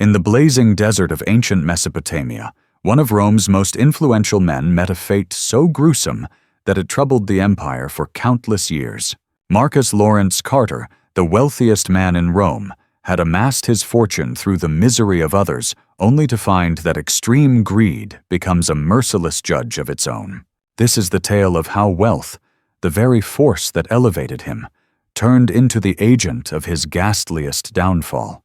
In the blazing desert of ancient Mesopotamia, one of Rome's most influential men met a fate so gruesome that it troubled the empire for countless years. Marcus Lawrence Carter, the wealthiest man in Rome, had amassed his fortune through the misery of others, only to find that extreme greed becomes a merciless judge of its own. This is the tale of how wealth, the very force that elevated him, turned into the agent of his ghastliest downfall.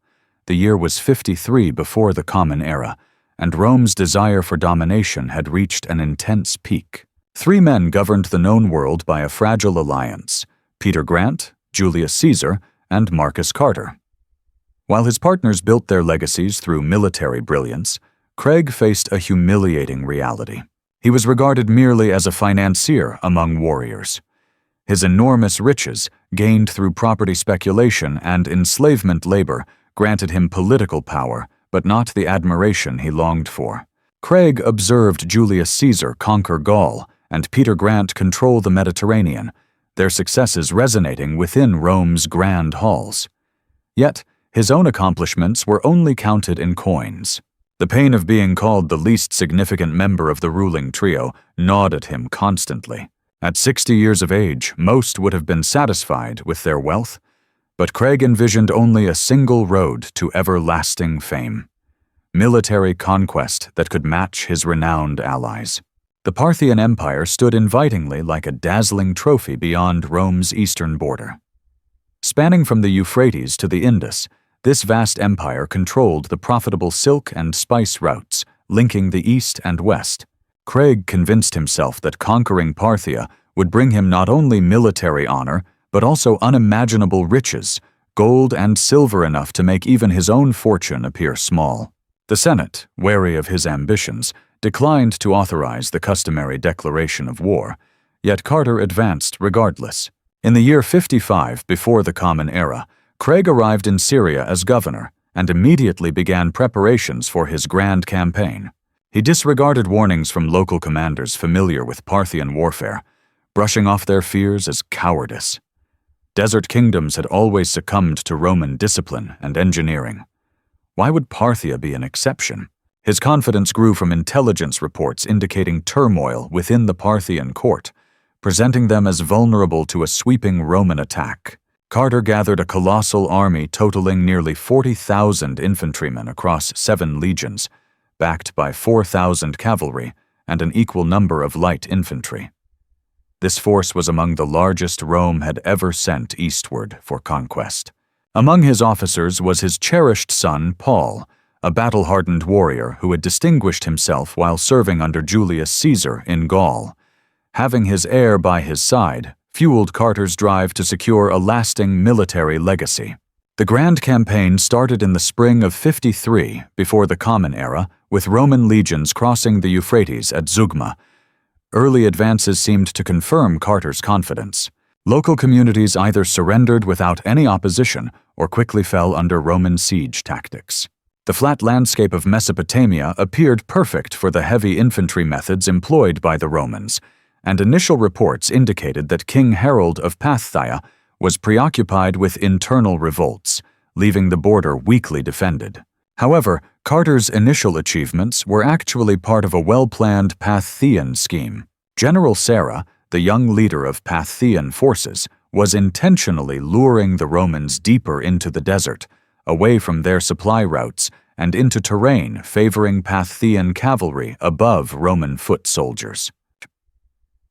The year was 53 before the Common Era, and Rome's desire for domination had reached an intense peak. Three men governed the known world by a fragile alliance: Peter Grant, Julius Caesar, and Marcus Carter. While his partners built their legacies through military brilliance, Craig faced a humiliating reality. He was regarded merely as a financier among warriors. His enormous riches, gained through property speculation and enslavement labor, granted him political power, but not the admiration he longed for. Craig observed Julius Caesar conquer Gaul and Peter Grant control the Mediterranean, their successes resonating within Rome's grand halls. Yet, his own accomplishments were only counted in coins. The pain of being called the least significant member of the ruling trio gnawed at him constantly. At 60 years of age, most would have been satisfied with their wealth, but Craig envisioned only a single road to everlasting fame: military conquest that could match his renowned allies. The Parthian Empire stood invitingly like a dazzling trophy beyond Rome's eastern border. Spanning from the Euphrates to the Indus, this vast empire controlled the profitable silk and spice routes, linking the east and west. Craig convinced himself that conquering Parthia would bring him not only military honor, but also unimaginable riches, gold and silver enough to make even his own fortune appear small. The Senate, wary of his ambitions, declined to authorize the customary declaration of war, yet Carter advanced regardless. In the year 55 before the Common Era, Craig arrived in Syria as governor and immediately began preparations for his grand campaign. He disregarded warnings from local commanders familiar with Parthian warfare, brushing off their fears as cowardice. Desert kingdoms had always succumbed to Roman discipline and engineering. Why would Parthia be an exception? His confidence grew from intelligence reports indicating turmoil within the Parthian court, presenting them as vulnerable to a sweeping Roman attack. Carter gathered a colossal army totaling nearly 40,000 infantrymen across 7 legions, backed by 4,000 cavalry and an equal number of light infantry. This force was among the largest Rome had ever sent eastward for conquest. Among his officers was his cherished son, Paul, a battle-hardened warrior who had distinguished himself while serving under Julius Caesar in Gaul. Having his heir by his side fueled Carter's drive to secure a lasting military legacy. The grand campaign started in the spring of 53 before the Common Era, with Roman legions crossing the Euphrates at Zeugma. Early advances seemed to confirm Carter's confidence. Local communities either surrendered without any opposition or quickly fell under Roman siege tactics. The flat landscape of Mesopotamia appeared perfect for the heavy infantry methods employed by the Romans, and initial reports indicated that King Harold of Parthia was preoccupied with internal revolts, leaving the border weakly defended. However, Carter's initial achievements were actually part of a well-planned Parthian scheme. General Sarah, the young leader of Parthian forces, was intentionally luring the Romans deeper into the desert, away from their supply routes, and into terrain favoring Parthian cavalry above Roman foot soldiers.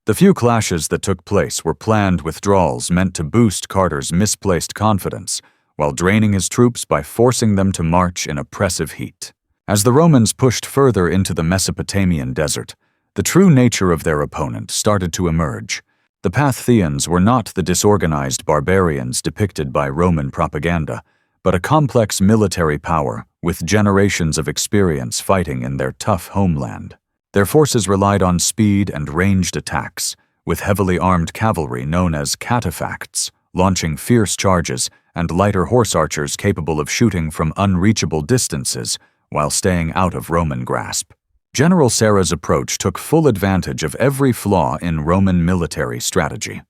The few clashes that took place were planned withdrawals meant to boost Carter's misplaced confidence, while draining his troops by forcing them to march in oppressive heat. As the Romans pushed further into the Mesopotamian desert, the true nature of their opponent started to emerge. The Parthians were not the disorganized barbarians depicted by Roman propaganda, but a complex military power with generations of experience fighting in their tough homeland. Their forces relied on speed and ranged attacks, with heavily armed cavalry known as cataphracts, launching fierce charges, and lighter horse archers capable of shooting from unreachable distances while staying out of Roman grasp. General Sarah's approach took full advantage of every flaw in Roman military strategy.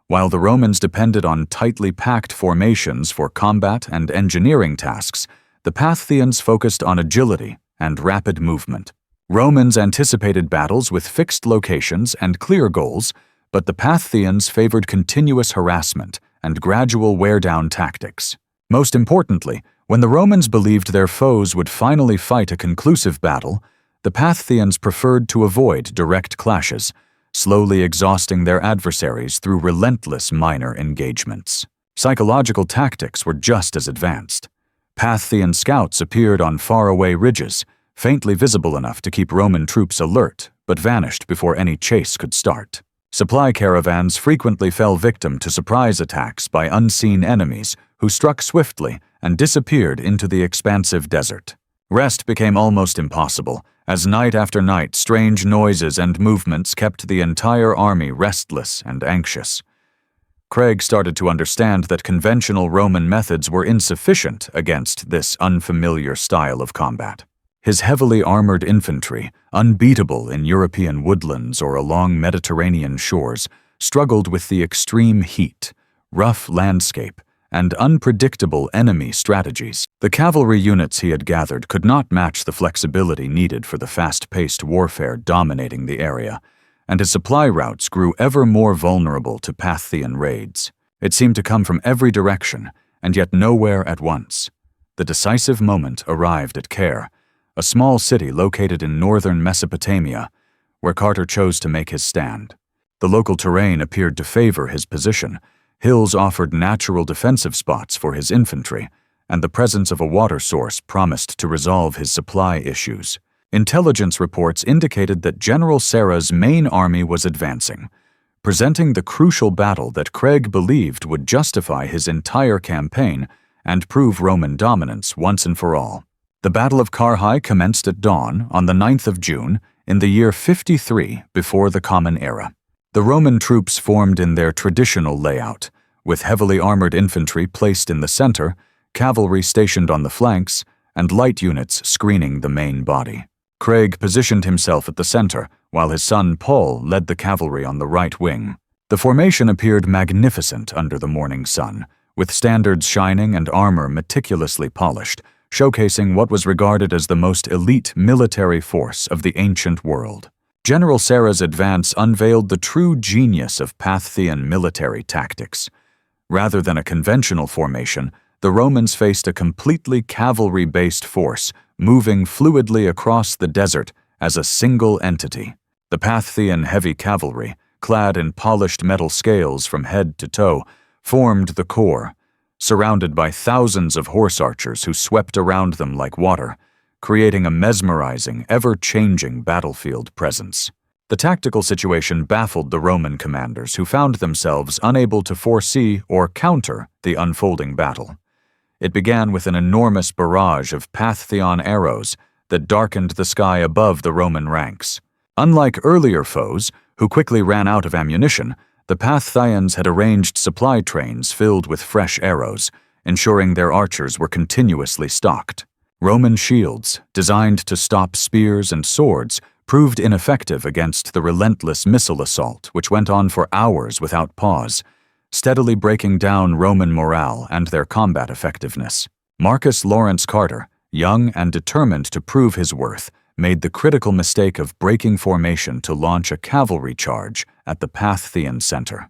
While the Romans depended on tightly packed formations for combat and engineering tasks, the Parthians focused on agility and rapid movement. Romans anticipated battles with fixed locations and clear goals, but the Parthians favored continuous harassment and gradual wear-down tactics. Most importantly, when the Romans believed their foes would finally fight a conclusive battle, the Parthians preferred to avoid direct clashes, slowly exhausting their adversaries through relentless minor engagements. Psychological tactics were just as advanced. Parthian scouts appeared on faraway ridges, faintly visible enough to keep Roman troops alert, but vanished before any chase could start. Supply caravans frequently fell victim to surprise attacks by unseen enemies who struck swiftly and disappeared into the expansive desert. Rest became almost impossible, as night after night strange noises and movements kept the entire army restless and anxious. Craig started to understand that conventional Roman methods were insufficient against this unfamiliar style of combat. His heavily armored infantry, unbeatable in European woodlands or along Mediterranean shores, struggled with the extreme heat, rough landscape, and unpredictable enemy strategies. The cavalry units he had gathered could not match the flexibility needed for the fast-paced warfare dominating the area, and his supply routes grew ever more vulnerable to Parthian raids. It seemed to come from every direction, and yet nowhere at once. The decisive moment arrived at Carrhae, a small city located in northern Mesopotamia, where Carter chose to make his stand. The local terrain appeared to favor his position. Hills offered natural defensive spots for his infantry, and the presence of a water source promised to resolve his supply issues. Intelligence reports indicated that General Sarah's main army was advancing, presenting the crucial battle that Craig believed would justify his entire campaign and prove Roman dominance once and for all. The Battle of Carrhae commenced at dawn on the 9th of June in the year 53 before the Common Era. The Roman troops formed in their traditional layout, with heavily armored infantry placed in the center, cavalry stationed on the flanks, and light units screening the main body. Craig positioned himself at the center, while his son Paul led the cavalry on the right wing. The formation appeared magnificent under the morning sun, with standards shining and armor meticulously polished, showcasing what was regarded as the most elite military force of the ancient world. General Sarah's advance unveiled the true genius of Parthian military tactics. Rather than a conventional formation, the Romans faced a completely cavalry-based force, moving fluidly across the desert as a single entity. The Parthian heavy cavalry, clad in polished metal scales from head to toe, formed the core, surrounded by thousands of horse archers who swept around them like water, creating a mesmerizing, ever-changing battlefield presence. The tactical situation baffled the Roman commanders, who found themselves unable to foresee or counter the unfolding battle. It began with an enormous barrage of Parthian arrows that darkened the sky above the Roman ranks. Unlike earlier foes, who quickly ran out of ammunition, the Parthians had arranged supply trains filled with fresh arrows, ensuring their archers were continuously stocked. Roman shields, designed to stop spears and swords, proved ineffective against the relentless missile assault, which went on for hours without pause, steadily breaking down Roman morale and their combat effectiveness. Marcus Lawrence Carter, young and determined to prove his worth, made the critical mistake of breaking formation to launch a cavalry charge at the Parthian center.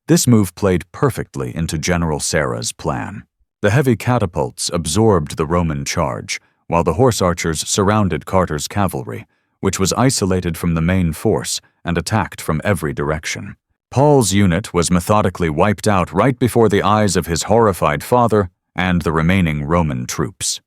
This move played perfectly into General Sarah's plan. The heavy catapults absorbed the Roman charge, while the horse archers surrounded Carter's cavalry, which was isolated from the main force and attacked from every direction. Paul's unit was methodically wiped out right before the eyes of his horrified father and the remaining Roman troops.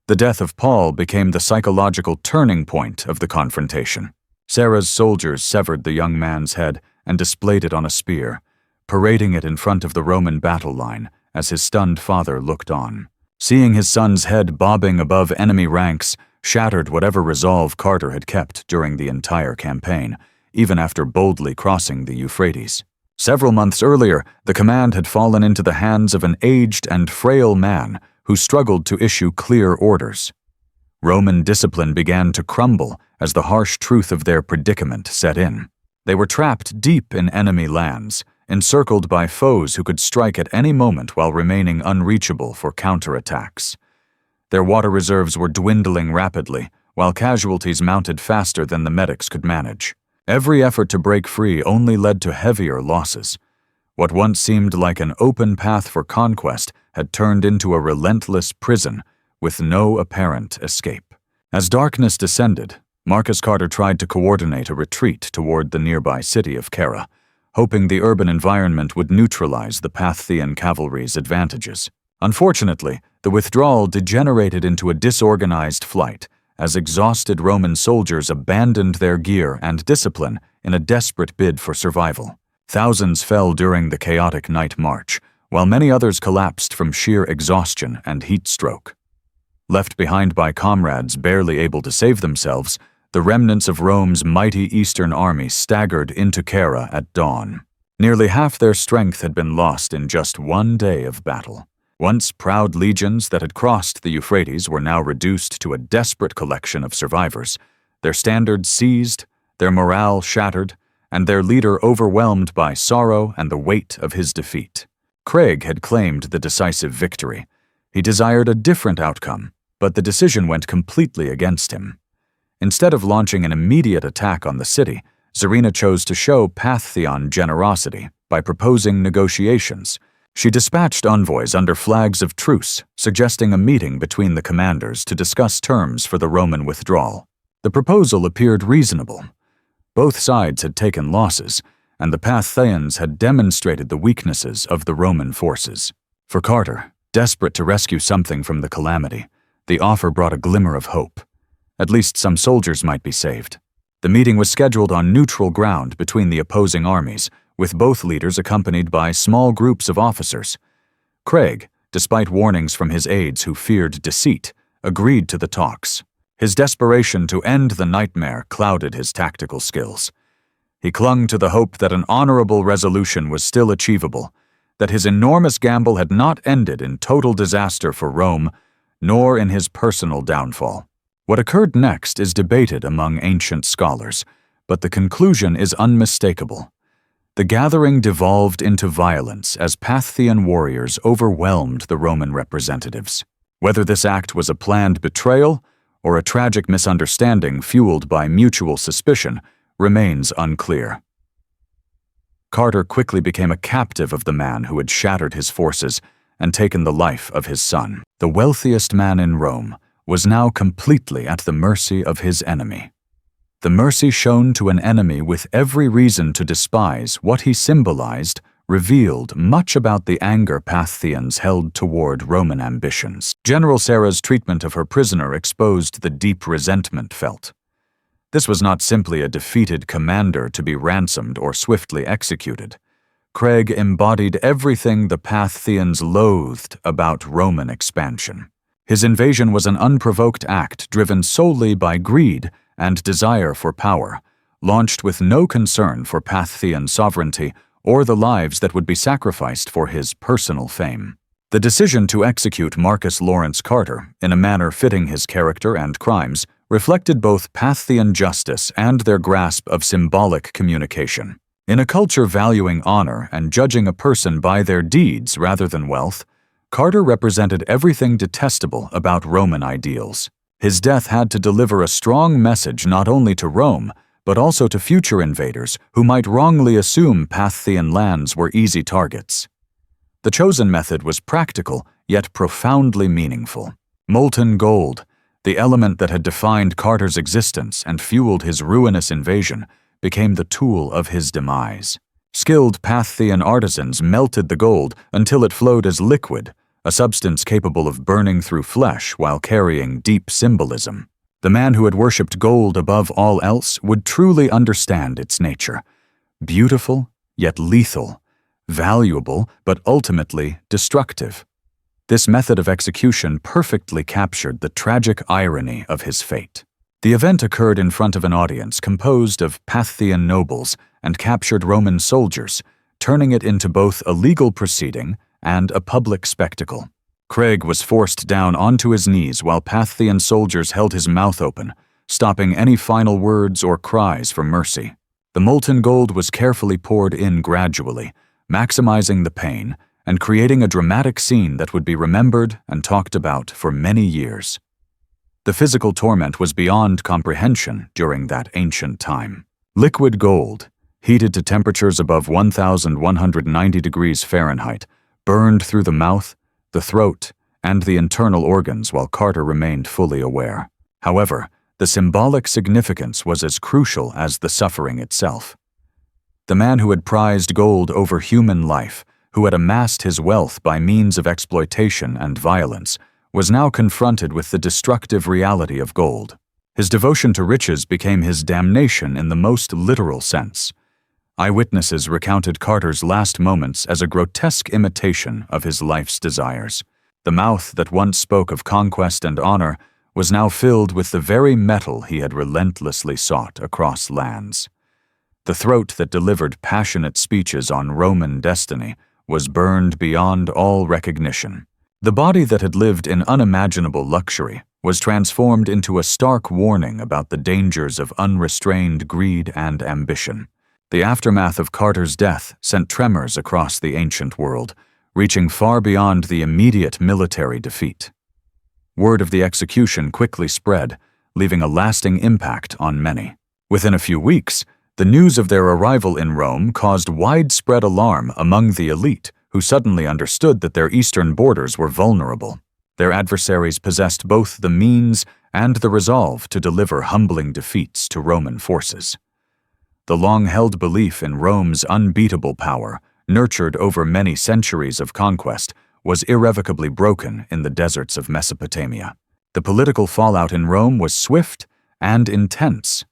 The death of Paul became the psychological turning point of the confrontation. Sarah's soldiers severed the young man's head and displayed it on a spear, parading it in front of the Roman battle line as his stunned father looked on. Seeing his son's head bobbing above enemy ranks shattered whatever resolve Carter had kept during the entire campaign, even after boldly crossing the Euphrates. Several months earlier, the command had fallen into the hands of an aged and frail man who struggled to issue clear orders. Roman discipline began to crumble as the harsh truth of their predicament set in. They were trapped deep in enemy lands, encircled by foes who could strike at any moment while remaining unreachable for counterattacks. Their water reserves were dwindling rapidly, while casualties mounted faster than the medics could manage. Every effort to break free only led to heavier losses. What once seemed like an open path for conquest had turned into a relentless prison with no apparent escape. As darkness descended, Marcus Carter tried to coordinate a retreat toward the nearby city of Carrhae, hoping the urban environment would neutralize the Parthian cavalry's advantages. Unfortunately, the withdrawal degenerated into a disorganized flight as exhausted Roman soldiers abandoned their gear and discipline in a desperate bid for survival. Thousands fell during the chaotic night march, while many others collapsed from sheer exhaustion and heat stroke. Left behind by comrades barely able to save themselves, the remnants of Rome's mighty eastern army staggered into Carrhae at dawn. Nearly half their strength had been lost in just one day of battle. Once proud legions that had crossed the Euphrates were now reduced to a desperate collection of survivors, their standards seized, their morale shattered, and their leader overwhelmed by sorrow and the weight of his defeat. Craig had claimed the decisive victory. He desired a different outcome, but the decision went completely against him. Instead of launching an immediate attack on the city, Zarina chose to show Parthian generosity by proposing negotiations. She dispatched envoys under flags of truce, suggesting a meeting between the commanders to discuss terms for the Roman withdrawal. The proposal appeared reasonable. Both sides had taken losses, and the Parthians had demonstrated the weaknesses of the Roman forces. For Carter, desperate to rescue something from the calamity, the offer brought a glimmer of hope. At least some soldiers might be saved. The meeting was scheduled on neutral ground between the opposing armies, with both leaders accompanied by small groups of officers. Craig, despite warnings from his aides who feared deceit, agreed to the talks. His desperation to end the nightmare clouded his tactical skills. He clung to the hope that an honorable resolution was still achievable, that his enormous gamble had not ended in total disaster for Rome, nor in his personal downfall. What occurred next is debated among ancient scholars, but the conclusion is unmistakable. The gathering devolved into violence as Parthian warriors overwhelmed the Roman representatives. Whether this act was a planned betrayal or a tragic misunderstanding fueled by mutual suspicion remains unclear. Carter quickly became a captive of the man who had shattered his forces and taken the life of his son. The wealthiest man in Rome was now completely at the mercy of his enemy. The mercy shown to an enemy with every reason to despise what he symbolized revealed much about the anger Parthians held toward Roman ambitions. General Sarah's treatment of her prisoner exposed the deep resentment felt. This was not simply a defeated commander to be ransomed or swiftly executed. Craig embodied everything the Parthians loathed about Roman expansion. His invasion was an unprovoked act driven solely by greed and desire for power, launched with no concern for Parthian sovereignty or the lives that would be sacrificed for his personal fame. The decision to execute Marcus Lawrence Carter in a manner fitting his character and crimes reflected both Parthian justice and their grasp of symbolic communication. In a culture valuing honor and judging a person by their deeds rather than wealth, Carter represented everything detestable about Roman ideals. His death had to deliver a strong message not only to Rome, but also to future invaders who might wrongly assume Parthian lands were easy targets. The chosen method was practical, yet profoundly meaningful. Molten gold, the element that had defined Carter's existence and fueled his ruinous invasion, became the tool of his demise. Skilled Parthian artisans melted the gold until it flowed as liquid, a substance capable of burning through flesh while carrying deep symbolism. The man who had worshipped gold above all else would truly understand its nature. Beautiful, yet lethal. Valuable, but ultimately destructive. This method of execution perfectly captured the tragic irony of his fate. The event occurred in front of an audience composed of Parthian nobles and captured Roman soldiers, turning it into both a legal proceeding and a public spectacle. Craig was forced down onto his knees while Parthian soldiers held his mouth open, stopping any final words or cries for mercy. The molten gold was carefully poured in gradually, maximizing the pain and creating a dramatic scene that would be remembered and talked about for many years. The physical torment was beyond comprehension during that ancient time. Liquid gold, heated to temperatures above 1,190 degrees Fahrenheit, burned through the mouth, the throat, and the internal organs while Carter remained fully aware. However, the symbolic significance was as crucial as the suffering itself. The man who had prized gold over human life, who had amassed his wealth by means of exploitation and violence, was now confronted with the destructive reality of gold. His devotion to riches became his damnation in the most literal sense. Eyewitnesses recounted Carter's last moments as a grotesque imitation of his life's desires. The mouth that once spoke of conquest and honor was now filled with the very metal he had relentlessly sought across lands. The throat that delivered passionate speeches on Roman destiny was burned beyond all recognition. The body that had lived in unimaginable luxury was transformed into a stark warning about the dangers of unrestrained greed and ambition. The aftermath of Carter's death sent tremors across the ancient world, reaching far beyond the immediate military defeat. Word of the execution quickly spread, leaving a lasting impact on many. Within a few weeks, the news of their arrival in Rome caused widespread alarm among the elite, who suddenly understood that their eastern borders were vulnerable. Their adversaries possessed both the means and the resolve to deliver humbling defeats to Roman forces. The long-held belief in Rome's unbeatable power, nurtured over many centuries of conquest, was irrevocably broken in the deserts of Mesopotamia. The political fallout in Rome was swift and intense.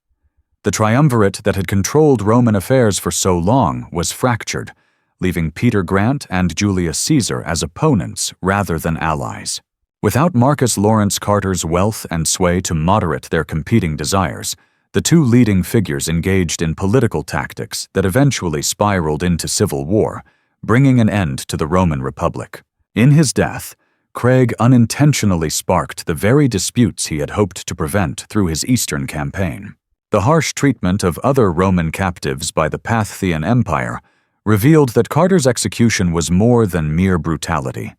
The triumvirate that had controlled Roman affairs for so long was fractured, leaving Peter Grant and Julius Caesar as opponents rather than allies. Without Marcus Lawrence Carter's wealth and sway to moderate their competing desires, the two leading figures engaged in political tactics that eventually spiraled into civil war, bringing an end to the Roman Republic. In his death, Carrhae unintentionally sparked the very disputes he had hoped to prevent through his eastern campaign. The harsh treatment of other Roman captives by the Parthian Empire revealed that Carter's execution was more than mere brutality.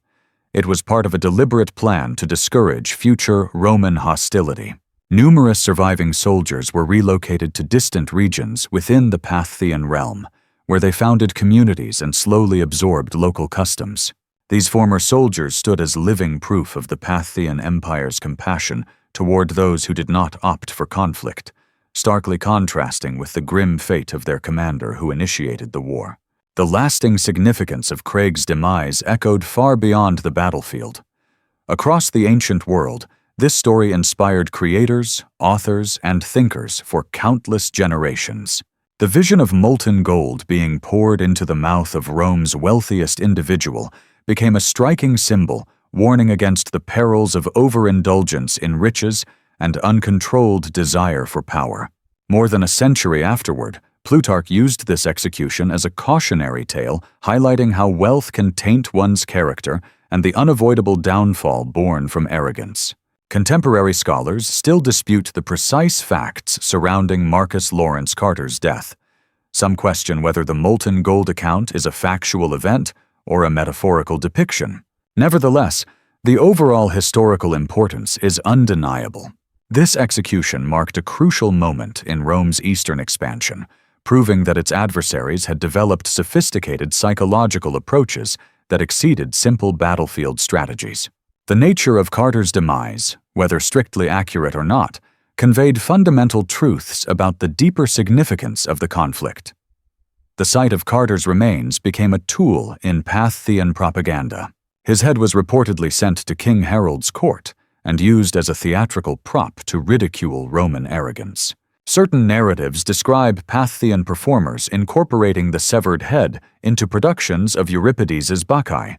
It was part of a deliberate plan to discourage future Roman hostility. Numerous surviving soldiers were relocated to distant regions within the Parthian realm, where they founded communities and slowly absorbed local customs. These former soldiers stood as living proof of the Parthian Empire's compassion toward those who did not opt for conflict, starkly contrasting with the grim fate of their commander who initiated the war. The lasting significance of Carrhae's demise echoed far beyond the battlefield. Across the ancient world, this story inspired creators, authors, and thinkers for countless generations. The vision of molten gold being poured into the mouth of Rome's wealthiest individual became a striking symbol, warning against the perils of overindulgence in riches and uncontrolled desire for power. More than a century afterward, Plutarch used this execution as a cautionary tale, highlighting how wealth can taint one's character and the unavoidable downfall born from arrogance. Contemporary scholars still dispute the precise facts surrounding Marcus Lawrence Carter's death. Some question whether the molten gold account is a factual event or a metaphorical depiction. Nevertheless, the overall historical importance is undeniable. This execution marked a crucial moment in Rome's eastern expansion, proving that its adversaries had developed sophisticated psychological approaches that exceeded simple battlefield strategies. The nature of Carter's demise, whether strictly accurate or not, conveyed fundamental truths about the deeper significance of the conflict. The site of Carter's remains became a tool in Parthian propaganda. His head was reportedly sent to King Harold's court and used as a theatrical prop to ridicule Roman arrogance. Certain narratives describe Parthian performers incorporating the severed head into productions of Euripides's Bacchae,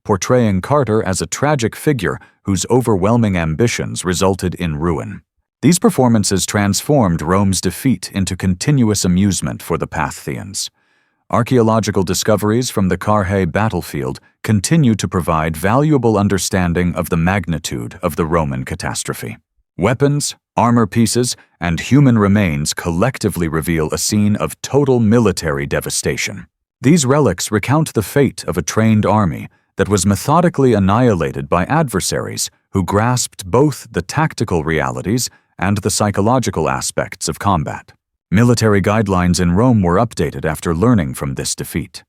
portraying Carter as a tragic figure whose overwhelming ambitions resulted in ruin. These performances transformed Rome's defeat into continuous amusement for the Parthians. Archaeological discoveries from the Carrhae battlefield continue to provide valuable understanding of the magnitude of the Roman catastrophe. Weapons, armor pieces, and human remains collectively reveal a scene of total military devastation. These relics recount the fate of a trained army that was methodically annihilated by adversaries who grasped both the tactical realities and the psychological aspects of combat. Military guidelines in Rome were updated after learning from this defeat.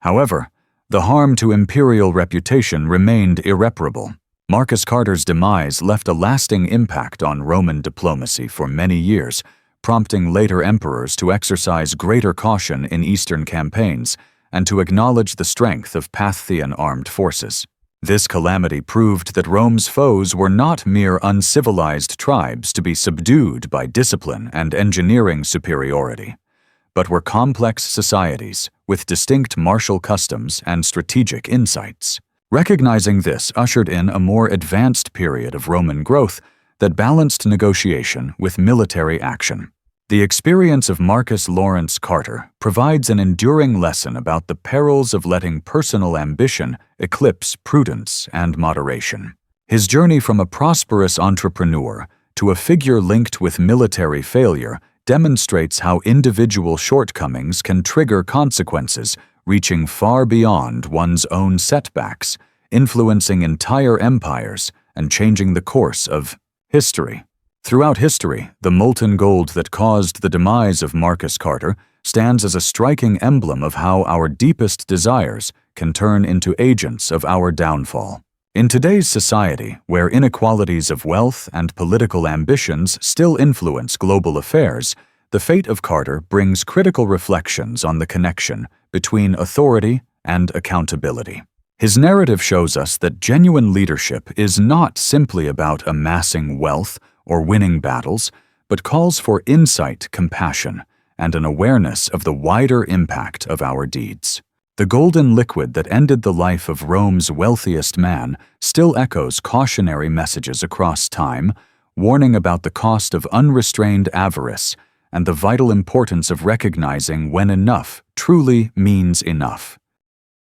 However, the harm to imperial reputation remained irreparable. Marcus Carter's demise left a lasting impact on Roman diplomacy for many years, prompting later emperors to exercise greater caution in eastern campaigns and to acknowledge the strength of Parthian armed forces. This calamity proved that Rome's foes were not mere uncivilized tribes to be subdued by discipline and engineering superiority, but were complex societies with distinct martial customs and strategic insights. Recognizing this ushered in a more advanced period of Roman growth that balanced negotiation with military action. The experience of Marcus Lawrence Carter provides an enduring lesson about the perils of letting personal ambition eclipse prudence and moderation. His journey from a prosperous entrepreneur to a figure linked with military failure demonstrates how individual shortcomings can trigger consequences reaching far beyond one's own setbacks, influencing entire empires and changing the course of history. Throughout history, the molten gold that caused the demise of Marcus Carter stands as a striking emblem of how our deepest desires can turn into agents of our downfall. In today's society, where inequalities of wealth and political ambitions still influence global affairs, the fate of Carter brings critical reflections on the connection between authority and accountability. His narrative shows us that genuine leadership is not simply about amassing wealth or winning battles, but calls for insight, compassion, and an awareness of the wider impact of our deeds. The golden liquid that ended the life of Rome's wealthiest man still echoes cautionary messages across time, warning about the cost of unrestrained avarice and the vital importance of recognizing when enough truly means enough.